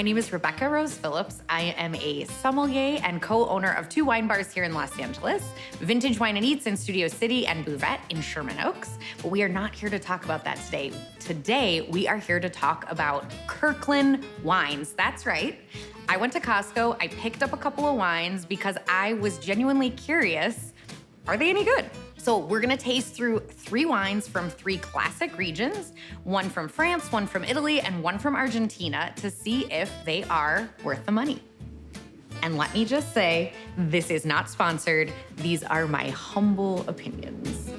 My name is Rebecca Rose Phillips. I am a sommelier and co-owner of 2 wine bars here in Los Angeles, Vintage Wine and Eats in Studio City and Buvette in Sherman Oaks. But we are not here to talk about that today. Today, we are here to talk about Kirkland wines. That's right. I went to Costco, I picked up a couple of wines because I was genuinely curious, are they any good? So we're gonna taste through 3 wines from 3 classic regions, one from France, one from Italy, and one from Argentina to see if they are worth the money. And let me just say, this is not sponsored. These are my humble opinions.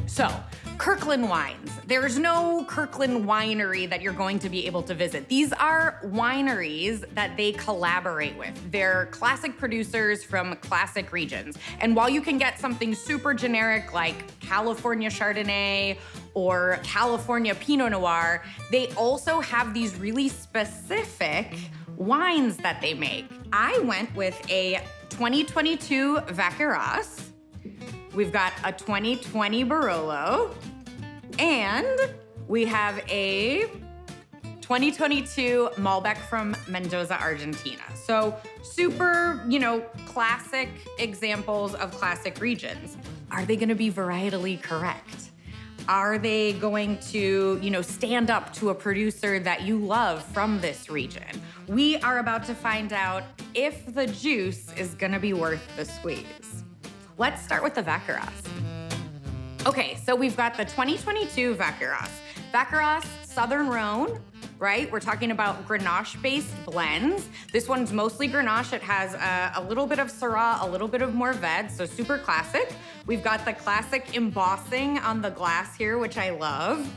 So, Kirkland wines. There's no Kirkland winery that you're going to be able to visit. These are wineries that they collaborate with. They're classic producers from classic regions. And while you can get something super generic like California Chardonnay or California Pinot Noir, they also have these really specific wines that they make. I went with a 2022 Vacqueyras. We've got a 2020 Barolo, and we have a 2022 Malbec from Mendoza, Argentina. So super, classic examples of classic regions. Are they gonna be varietally correct? Are they going to, stand up to a producer that you love from this region? We are about to find out if the juice is gonna be worth the squeeze. Let's start with the Vacqueyras. Okay, so we've got the 2022 Vacqueyras. Vacqueyras Southern Rhone, right? We're talking about Grenache-based blends. This one's mostly Grenache. It has a little bit of Syrah, a little bit of Mourvedre, so super classic. We've got the classic embossing on the glass here, which I love.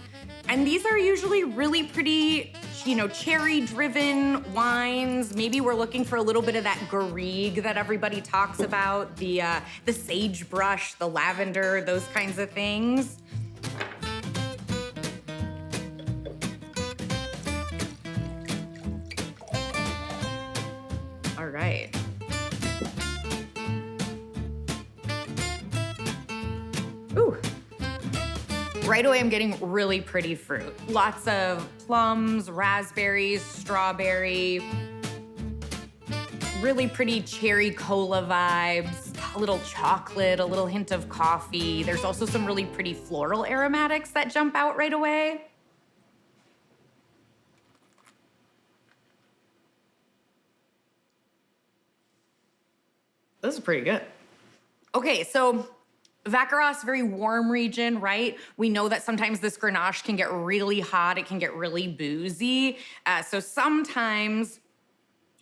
And these are usually really pretty, cherry-driven wines. Maybe we're looking for a little bit of that garrigue that everybody talks about, the sagebrush, the lavender, those kinds of things. All right. Ooh. Right away, I'm getting really pretty fruit. Lots of plums, raspberries, strawberry, really pretty cherry cola vibes, a little chocolate, a little hint of coffee. There's also some really pretty floral aromatics that jump out right away. This is pretty good. Okay, so Vacqueyras, very warm region, right? We know that sometimes this Grenache can get really hot. It can get really boozy. So sometimes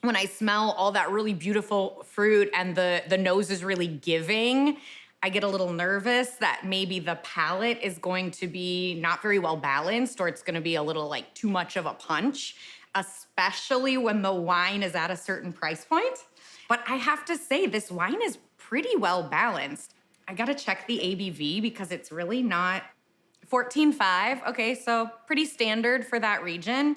when I smell all that really beautiful fruit and the nose is really giving, I get a little nervous that maybe the palate is going to be not very well balanced, or it's gonna be a little like too much of a punch, especially when the wine is at a certain price point. But I have to say, this wine is pretty well balanced. I gotta check the ABV because it's really not 14.5. Okay, so pretty standard for that region.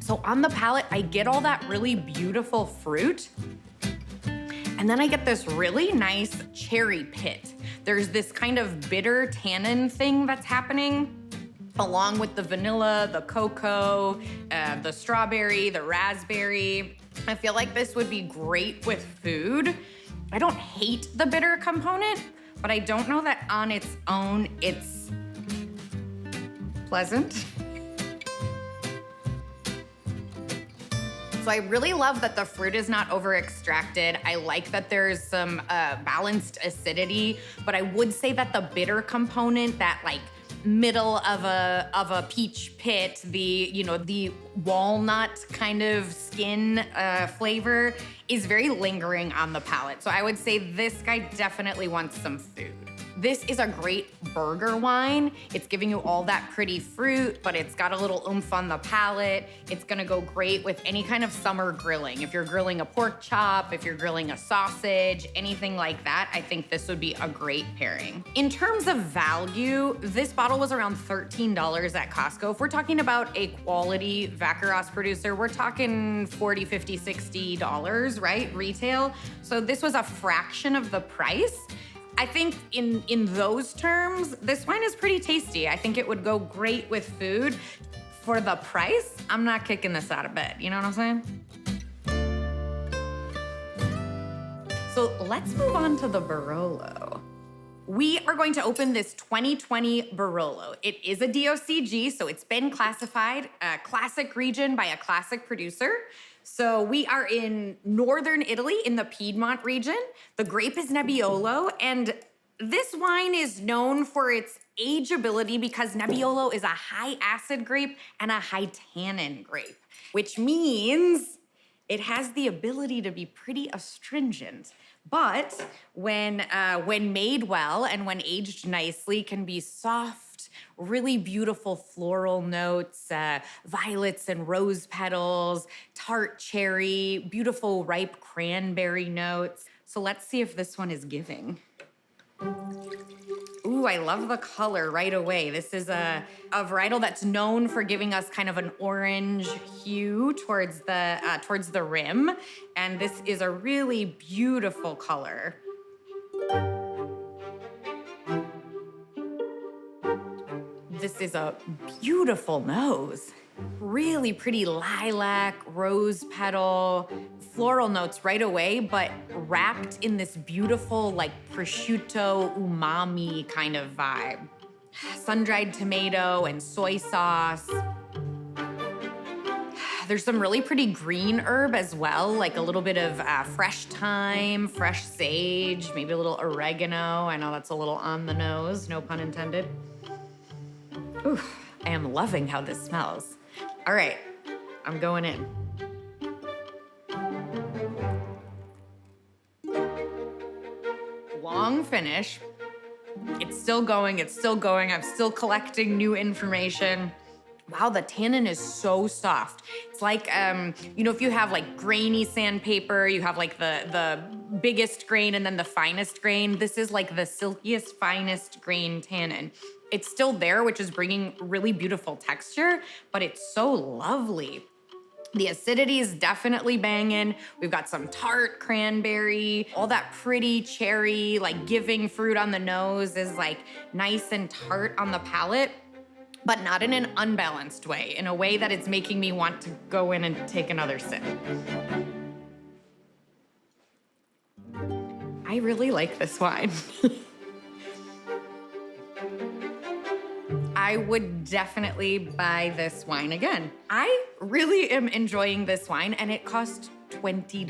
So on the palate, I get all that really beautiful fruit. And then I get this really nice cherry pit. There's this kind of bitter tannin thing that's happening along with the vanilla, the cocoa, the strawberry, the raspberry. I feel like this would be great with food. I don't hate the bitter component, but I don't know that on its own it's pleasant. So I really love that the fruit is not over-extracted. I like that there's some balanced acidity, but I would say that the bitter component, that like middle of a peach pit, the walnut kind of skin flavor is very lingering on the palate. So I would say this guy definitely wants some food. This is a great burger wine. It's giving you all that pretty fruit, but it's got a little oomph on the palate. It's gonna go great with any kind of summer grilling. If you're grilling a pork chop, if you're grilling a sausage, anything like that, I think this would be a great pairing. In terms of value, this bottle was around $13 at Costco. If we're talking about a quality Vacqueyras producer, we're talking $40, $50, $60, right? Retail. So this was a fraction of the price. I think in those terms, this wine is pretty tasty. I think it would go great with food. For the price, I'm not kicking this out of bed. You know what I'm saying? So let's move on to the Barolo. We are going to open this 2020 Barolo. It is a DOCG, so it's been classified a classic region by a classic producer. So we are in northern Italy in the Piedmont region. The grape is Nebbiolo, and this wine is known for its ageability because Nebbiolo is a high acid grape and a high tannin grape, which means it has the ability to be pretty astringent. But when made well and when aged nicely, can be soft, really beautiful floral notes, violets and rose petals, tart cherry, beautiful ripe cranberry notes. So let's see if this one is giving. Ooh, I love the color right away. This is a varietal that's known for giving us kind of an orange hue towards the rim. And this is a really beautiful color. This is a beautiful nose. Really pretty lilac, rose petal, floral notes right away, but wrapped in this beautiful like prosciutto umami kind of vibe. Sun-dried tomato and soy sauce. There's some really pretty green herb as well, like a little bit of fresh thyme, fresh sage, maybe a little oregano. I know that's a little on the nose, no pun intended. Ooh, I am loving how this smells. All right, I'm going in. Long finish. It's still going, it's still going. I'm still collecting new information. Wow, the tannin is so soft. It's like, you know, if you have like grainy sandpaper, you have like the biggest grain and then the finest grain. This is like the silkiest, finest grain tannin. It's still there, which is bringing really beautiful texture, but it's so lovely. The acidity is definitely banging. We've got some tart cranberry, all that pretty cherry, like giving fruit on the nose is like nice and tart on the palate, but not in an unbalanced way, in a way that it's making me want to go in and take another sip. I really like this wine. I would definitely buy this wine again. I really am enjoying this wine, and it cost $20.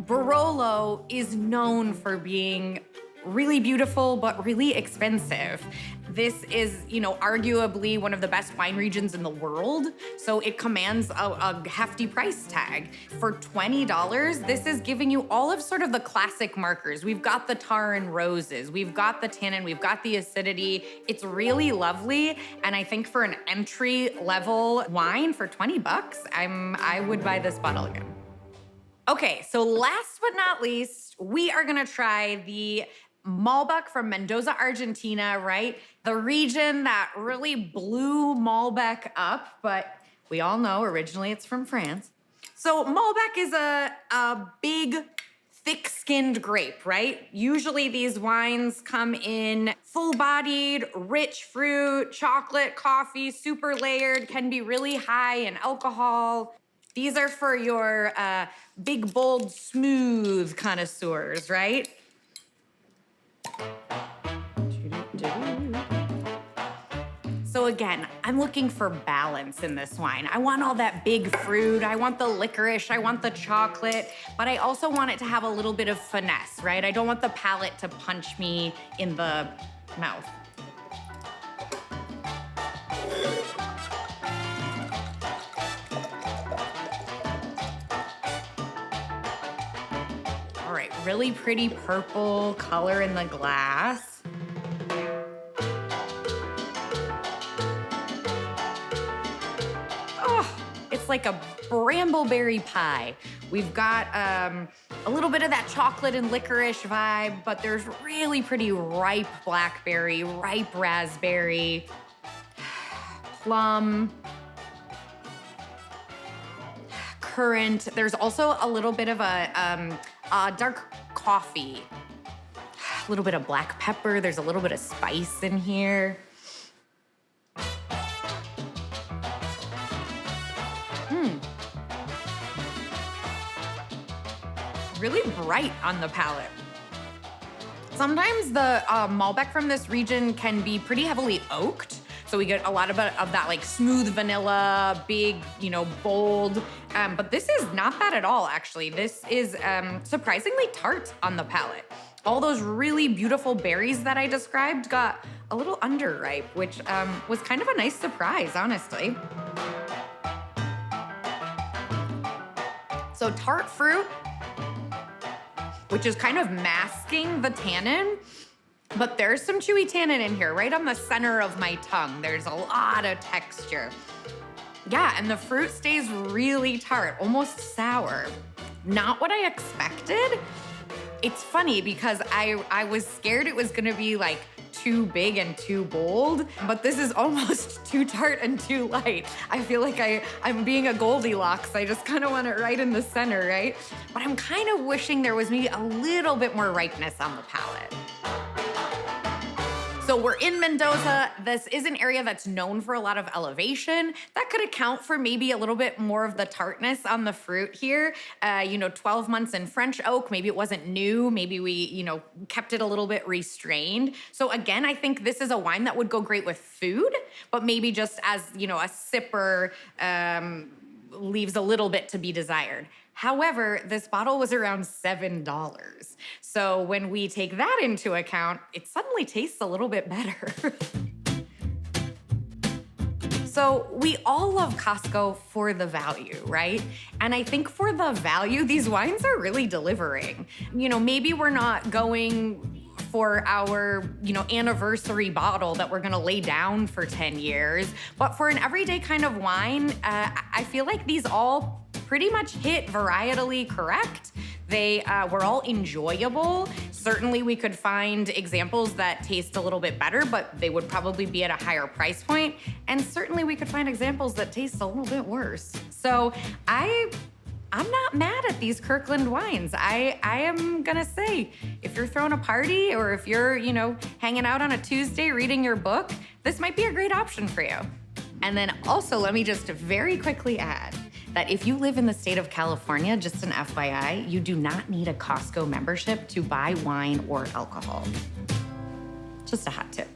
Barolo is known for being really beautiful, but really expensive. This is, you know, arguably one of the best wine regions in the world, so it commands a hefty price tag. For $20, this is giving you all of sort of the classic markers. We've got the tar and roses, we've got the tannin, we've got the acidity. It's really lovely, and I think for an entry-level wine for 20 bucks, I would buy this bottle again. Okay, so last but not least, we are gonna try the Malbec from Mendoza, Argentina, right? The region that really blew Malbec up, but we all know originally it's from France. So Malbec is a big, thick-skinned grape, right? Usually these wines come in full-bodied, rich fruit, chocolate, coffee, super layered, can be really high in alcohol. These are for your big, bold, smooth connoisseurs, right? So again, I'm looking for balance in this wine. I want all that big fruit, I want the licorice, I want the chocolate, but I also want it to have a little bit of finesse, right? I don't want the palate to punch me in the mouth. All right, really pretty purple color in the glass. It's like a brambleberry pie. We've got a little bit of that chocolate and licorice vibe, but there's really pretty ripe blackberry, ripe raspberry, plum, currant. There's also a little bit of a dark coffee. A little bit of black pepper. There's a little bit of spice in here. Really bright on the palate. Sometimes the Malbec from this region can be pretty heavily oaked. So we get a lot of that like smooth vanilla, big, bold. But this is not that at all, actually. This is surprisingly tart on the palate. All those really beautiful berries that I described got a little underripe, which was kind of a nice surprise, honestly. So tart fruit, which is kind of masking the tannin, but there's some chewy tannin in here, right on the center of my tongue. There's a lot of texture. Yeah, and the fruit stays really tart, almost sour. Not what I expected. It's funny because I was scared it was gonna be like too big and too bold, but this is almost too tart and too light. I feel like I'm being a Goldilocks. I just kind of want it right in the center, right? But I'm kind of wishing there was maybe a little bit more ripeness on the palate. So we're in Mendoza. This is an area that's known for a lot of elevation. That could account for maybe a little bit more of the tartness on the fruit here. 12 months in French oak, maybe it wasn't new. Maybe we, kept it a little bit restrained. So again, I think this is a wine that would go great with food, but maybe just as, a sipper leaves a little bit to be desired. However, this bottle was around $7. So when we take that into account, it suddenly tastes a little bit better. So we all love Costco for the value, right? And I think for the value, these wines are really delivering. Maybe we're not going for our, anniversary bottle that we're gonna lay down for 10 years. But for an everyday kind of wine, I feel like these all pretty much hit varietally correct. They were all enjoyable. Certainly we could find examples that taste a little bit better, but they would probably be at a higher price point. And certainly we could find examples that taste a little bit worse. So I'm not mad at these Kirkland wines. I am gonna say, if you're throwing a party or if you're, hanging out on a Tuesday reading your book, this might be a great option for you. And then also, let me just very quickly add that if you live in the state of California, just an FYI, you do not need a Costco membership to buy wine or alcohol. Just a hot tip.